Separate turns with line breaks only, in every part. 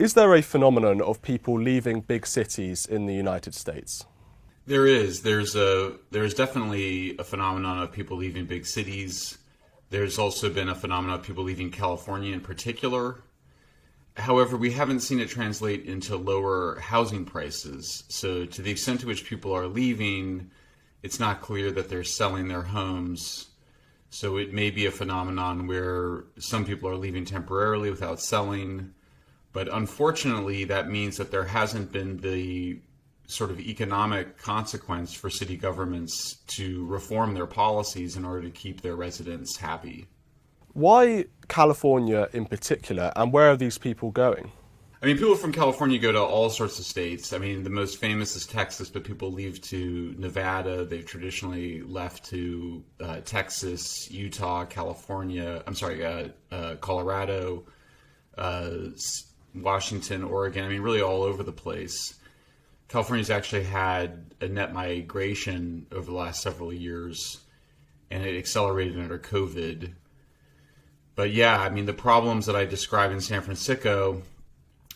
Is there a phenomenon of people leaving big cities in the United States?
There is. There's definitely a phenomenon of people leaving big cities. There's also been a phenomenon of people leaving California in particular. However, we haven't seen it translate into lower housing prices. So to the extent to which people are leaving, it's not clear that they're selling their homes. So it may be a phenomenon where some people are leaving temporarily without selling. But unfortunately, that means that there hasn't been the sort of economic consequence for city governments to reform their policies in order to keep their residents happy.
Why California in particular, and where are these people going?
I mean, people from California go to all sorts of states. I mean, the most famous is Texas, but people leave to Nevada. They've traditionally left to Texas, Utah, California. Colorado, Washington, Oregon. I mean, really all over the place. California's actually had a net migration over the last several years, and it accelerated under COVID. But yeah, I mean, the problems that I described in San Francisco,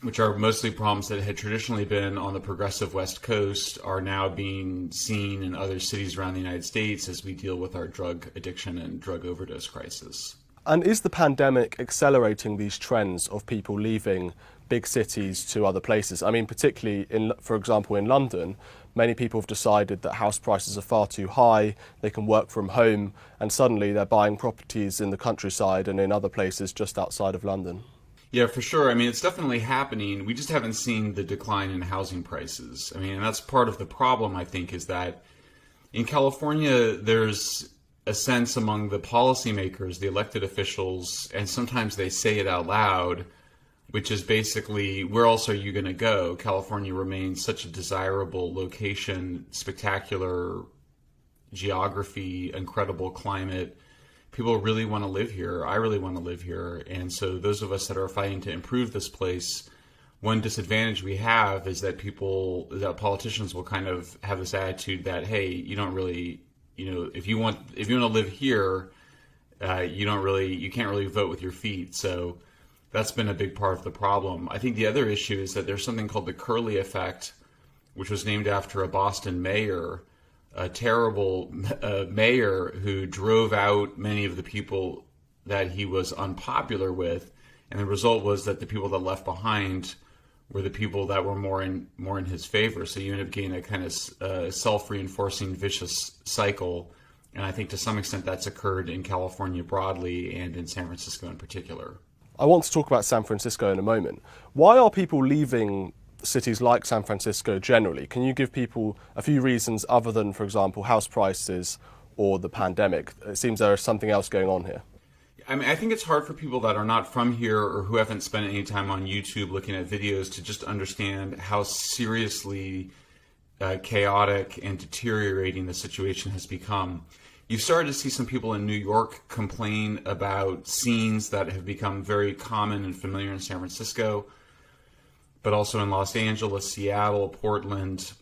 which are mostly problems that had traditionally been on the progressive West Coast, are now being seen in other cities around the United States as we deal with our drug addiction and drug overdose crisis.
And is the pandemic accelerating these trends of people leaving big cities to other places? I mean, particularly for example, in London, many people have decided that house prices are far too high, they can work from home, and suddenly they're buying properties in the countryside and in other places just outside of London.
Yeah, for sure. I mean, it's definitely happening. We just haven't seen the decline in housing prices. I mean, and that's part of the problem, I think, is that in California, there's a sense among the policymakers, the elected officials, and sometimes they say it out loud, which is basically, where else are you going to go? California remains such a desirable location, spectacular geography, incredible climate. People really want to live here. I really want to live here. And so those of us that are fighting to improve this place, one disadvantage we have is that politicians will kind of have this attitude that, hey, you don't really, if you want to live here, you can't really vote with your feet. So that's been a big part of the problem. I think the other issue is that there's something called the Curley effect, which was named after a Boston mayor, a terrible mayor who drove out many of the people that he was unpopular with. And the result was that the people that left behind were the people that were more in his favor. So you end up getting a kind of self-reinforcing vicious cycle. And I think to some extent that's occurred in California broadly and in San Francisco in particular.
I want to talk about San Francisco in a moment. Why are people leaving cities like San Francisco generally? Can you give people a few reasons other than, for example, house prices or the pandemic? It seems there is something else going on here.
I mean, I think it's hard for people that are not from here or who haven't spent any time on YouTube looking at videos to just understand how seriously chaotic and deteriorating the situation has become. You've started to see some people in New York complain about scenes that have become very common and familiar in San Francisco, but also in Los Angeles, Seattle, Portland,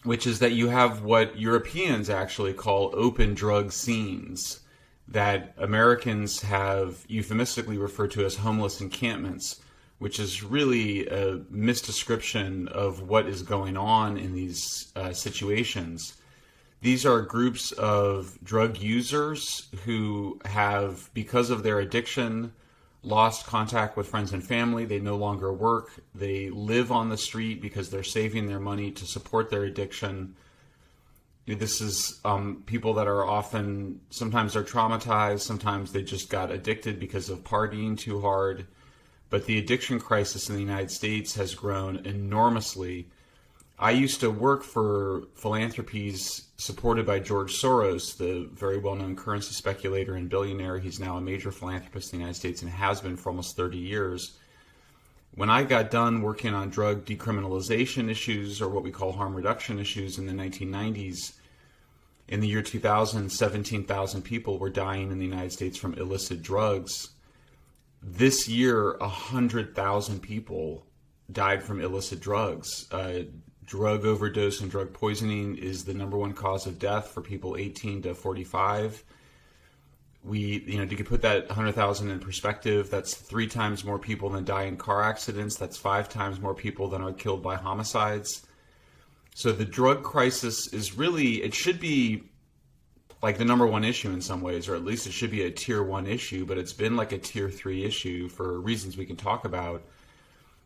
which is that you have what Europeans actually call open drug scenes that Americans have euphemistically referred to as homeless encampments, which is really a misdescription of what is going on in these situations. These are groups of drug users who have, because of their addiction, lost contact with friends and family. They no longer work. They live on the street because they're saving their money to support their addiction. This is people that are sometimes they're traumatized, sometimes they just got addicted because of partying too hard. But the addiction crisis in the United States has grown enormously. I used to work for philanthropies supported by George Soros, the very well-known currency speculator and billionaire. He's now a major philanthropist in the United States and has been for almost 30 years. When I got done working on drug decriminalization issues, or what we call harm reduction issues, in the 1990s, in the year 2000, 17,000 people were dying in the United States from illicit drugs. This year, 100,000 people died from illicit drugs. Drug overdose and drug poisoning is the number one cause of death for people 18 to 45. To put that 100,000 in perspective, that's 3 times more people than die in car accidents. That's 5 times more people than are killed by homicides. So the drug crisis is really, it should be like the number one issue in some ways, or at least it should be a tier 1 issue, but it's been like a tier 3 issue for reasons we can talk about.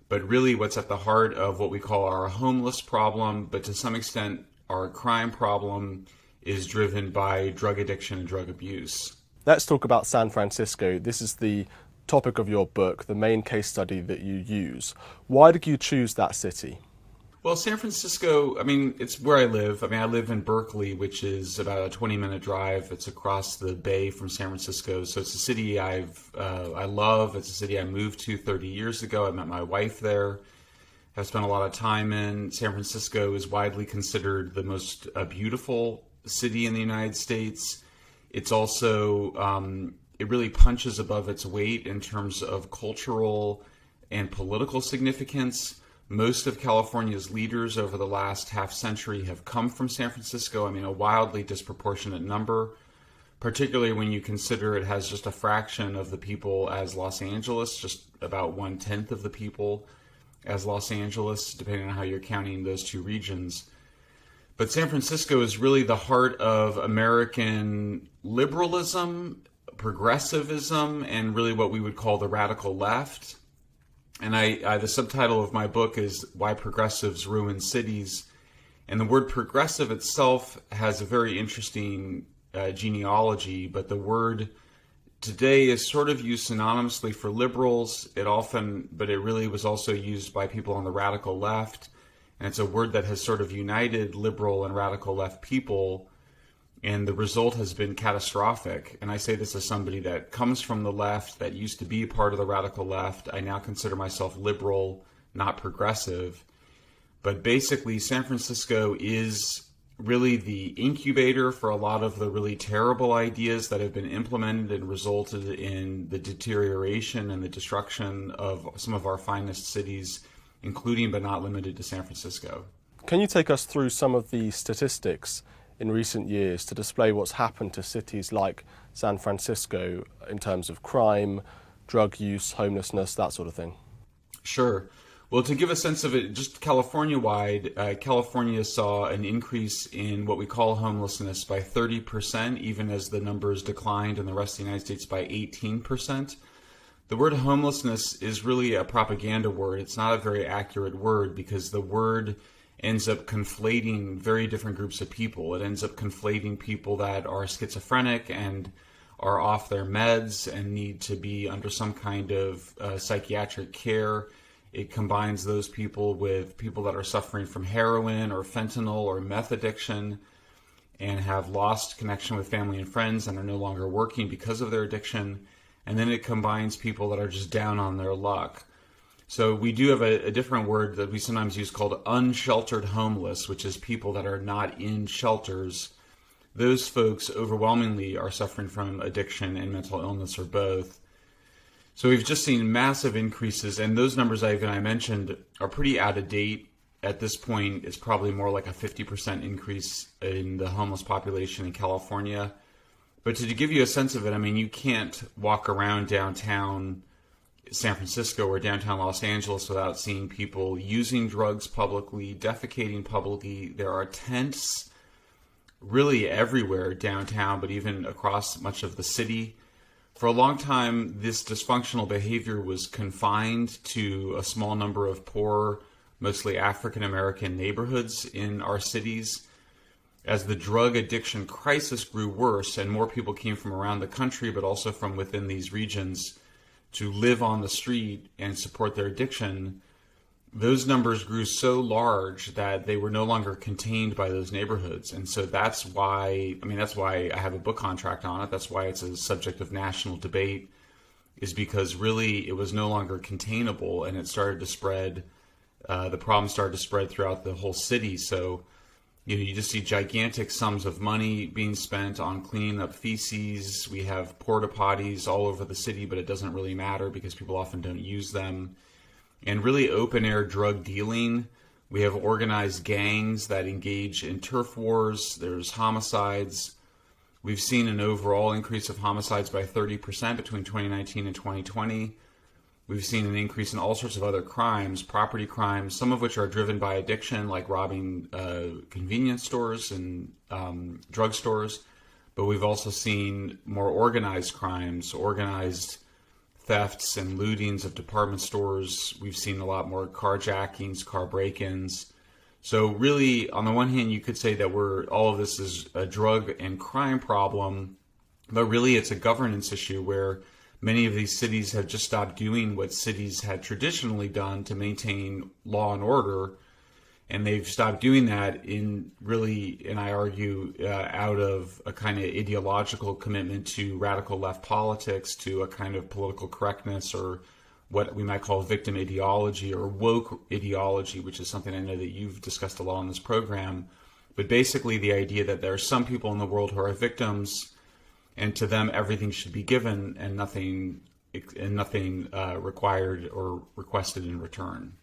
But really what's at the heart of what we call our homeless problem, but to some extent our crime problem, is driven by drug addiction and drug abuse.
Let's talk about San Francisco. This is the topic of your book, the main case study that you use. Why did you choose that city?
Well, San Francisco, it's where I live. I live in Berkeley, which is about a 20-minute drive. It's across the bay from San Francisco. So it's a city I love. It's a city I moved to 30 years ago. I met my wife there. I've spent a lot of time in. San Francisco is widely considered the most beautiful city in the United States. It's also, it really punches above its weight in terms of cultural and political significance. Most of California's leaders over the last half century have come from San Francisco. A wildly disproportionate number, particularly when you consider it has just a fraction of the people as Los Angeles, just about 1/10 of the people as Los Angeles, depending on how you're counting those two regions. But San Francisco is really the heart of American liberalism, progressivism, and really what we would call the radical left. And the subtitle of my book is Why Progressives Ruin Cities. And the word progressive itself has a very interesting genealogy, but the word today is sort of used synonymously for liberals. But it really was also used by people on the radical left. And it's a word that has sort of united liberal and radical left people. And the result has been catastrophic. And I say this as somebody that comes from the left, that used to be part of the radical left. I now consider myself liberal, not progressive. But basically, San Francisco is really the incubator for a lot of the really terrible ideas that have been implemented and resulted in the deterioration and the destruction of some of our finest cities, including but not limited to San Francisco.
Can you take us through some of the statistics in recent years to display what's happened to cities like San Francisco in terms of crime, drug use, homelessness, that sort of thing?
Sure. Well, to give a sense of it, just California-wide, California saw an increase in what we call homelessness by 30%, even as the numbers declined in the rest of the United States by 18%. The word homelessness is really a propaganda word. It's not a very accurate word because the word ends up conflating very different groups of people. It ends up conflating people that are schizophrenic and are off their meds and need to be under some kind of psychiatric care. It combines those people with people that are suffering from heroin or fentanyl or meth addiction and have lost connection with family and friends and are no longer working because of their addiction. And then it combines people that are just down on their luck. So we do have a different word that we sometimes use called unsheltered homeless, which is people that are not in shelters. Those folks overwhelmingly are suffering from addiction and mental illness or both. So we've just seen massive increases, and those numbers I mentioned are pretty out of date. At this point, it's probably more like a 50% increase in the homeless population in California. But to give you a sense of it, you can't walk around downtown San Francisco or downtown Los Angeles without seeing people using drugs publicly, defecating publicly. There are tents really everywhere downtown, but even across much of the city. For a long time, this dysfunctional behavior was confined to a small number of poor, mostly African American neighborhoods in our cities. As the drug addiction crisis grew worse and more people came from around the country, but also from within these regions, to live on the street and support their addiction, those numbers grew so large that they were no longer contained by those neighborhoods. And so that's why I have a book contract on it. That's why it's a subject of national debate, is because really it was no longer containable and it started to spread. The problem started to spread throughout the whole city. So you just see gigantic sums of money being spent on cleaning up feces. We have porta potties all over the city, but it doesn't really matter because people often don't use them. And really open air drug dealing. We have organized gangs that engage in turf wars. There's homicides. We've seen an overall increase of homicides by 30% between 2019 and 2020. We've seen an increase in all sorts of other crimes, property crimes, some of which are driven by addiction, like robbing convenience stores and drug stores. But we've also seen more organized crimes, organized thefts and lootings of department stores. We've seen a lot more carjackings, car break-ins. So really, on the one hand, you could say that all of this is a drug and crime problem, but really it's a governance issue where many of these cities have just stopped doing what cities had traditionally done to maintain law and order, and they've stopped doing that and I argue, out of a kind of ideological commitment to radical left politics, to a kind of political correctness, or what we might call victim ideology or woke ideology, which is something I know that you've discussed a lot on this program. But basically the idea that there are some people in the world who are victims, and to them everything should be given and nothing required or requested in return.